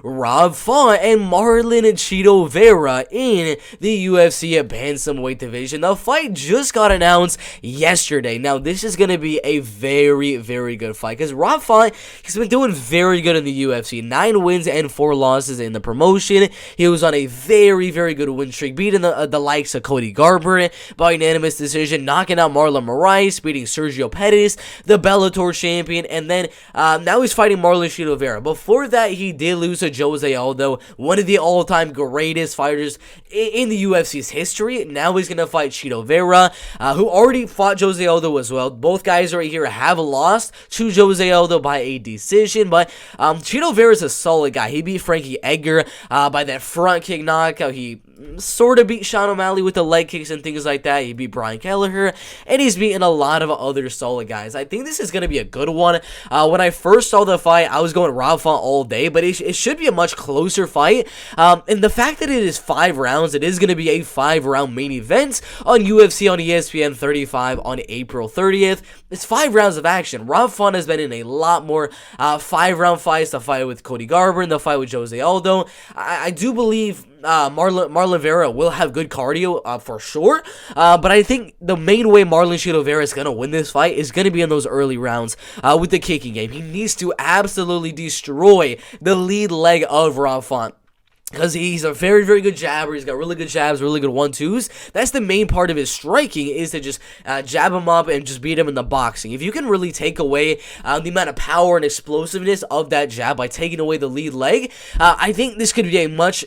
Rob Font and Marlon Cheeto Vera in the UFC Bantamweight division. The fight just got announced yesterday. Now, this is going to be a very, very good fight because Rob Font, he's been doing very good in the UFC. 9 wins and 4 losses in the promotion. He was on a very, very good win streak, beating the likes of Cody Garbrandt by unanimous decision, knocking out Marlon Moraes, beating Sergio Pettis, the Bellator champion, and then now he's fighting Marlon Cheeto Vera. Before that, he did lose to Jose Aldo, one of the all-time greatest fighters in the UFC's history. Now he's going to fight Cheeto Vera, who already fought Jose Aldo as well. Both guys right here have lost to Jose Aldo by a decision, but Cheeto Vera is a solid guy. He beat Frankie Edgar by that front kick knockout. He sort of beat Sean O'Malley with the leg kicks and things like that. He beat Brian Kelleher, and he's beaten a lot of other solid guys. I think this is going to be a good one. When I first saw the fight, I was going Rob Font all day, but it should be a much closer fight. And the fact that it is 5 rounds, it is going to be a 5-round main event on UFC on ESPN 35 on April 30th. It's 5 rounds of action. Rob Font has been in a lot more 5-round fights. The fight with Cody Garbrandt, the fight with Jose Aldo. I do believe Marlon Vera will have good cardio for sure, but I think the main way Marlon Cheeto Vera is going to win this fight is going to be in those early rounds with the kicking game. He needs to absolutely destroy the lead leg of Rob Font, because he's a very, very good jabber. He's got really good jabs, really good 1-2s. That's the main part of his striking, is to just jab him up and just beat him in the boxing. If you can really take away the amount of power and explosiveness of that jab by taking away the lead leg, I think this could be a much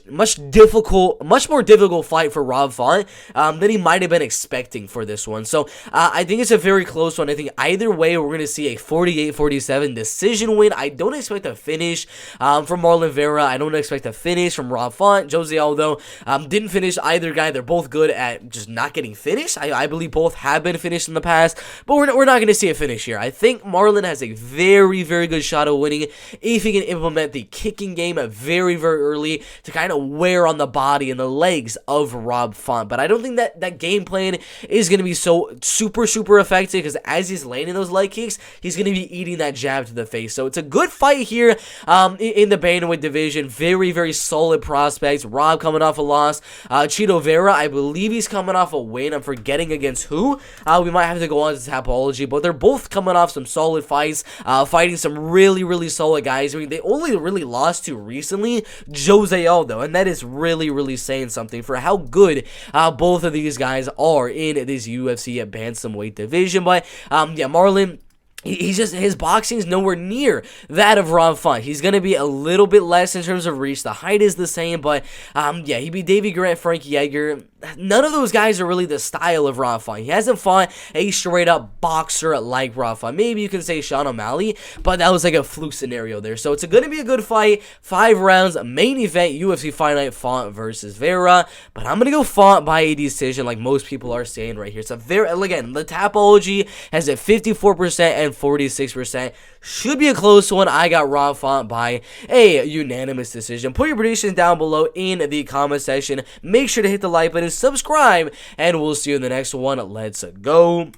more difficult fight for Rob Font than he might have been expecting for this one. So I think it's a very close one. I think either way, we're going to see a 48-47 decision win. I don't expect a finish from Marlon Vera. I don't expect a finish from Rob Font. Jose Aldo didn't finish either guy. They're both good at just not getting finished. I believe both have been finished in the past, but we're not going to see a finish here. I think Marlon has a very, very good shot of winning if he can implement the kicking game very, very early to kind of wear on the body and the legs of Rob Font. But I don't think that game plan is going to be so super, super effective, because as he's landing those leg kicks, he's going to be eating that jab to the face. So it's a good fight here in the bantamweight division. Very, very solid prospects. Rob coming off a loss. Cheeto Vera, I believe he's coming off a win. I'm forgetting against who. We might have to go on to Tapology, but they're both coming off some solid fights, fighting some really, really solid guys. I mean, they only really lost to recently Jose Aldo, and that is really, really saying something for how good both of these guys are in this UFC bantamweight division. But yeah, Marlon, he's just, his boxing is nowhere near that of Rob Font. He's going to be a little bit less in terms of reach. The height is the same, but yeah, he beat Davey Grant, Frankie Edgar. None of those guys are really the style of Rob Font. He hasn't fought a straight-up boxer like Rob Font. Maybe you can say Sean O'Malley, but that was like a fluke scenario there. So it's going to be a good fight. 5 rounds, main event, UFC Fight Night, Font versus Vera. But I'm going to go Font by a decision, like most people are saying right here. It's a very, again, the Tapology has a 54% and 46%. Should be a close one. I got Rob Font by a unanimous decision. Put your predictions down below in the comment section. Make sure to hit the like button, subscribe, and we'll see you in the next one. Let's go.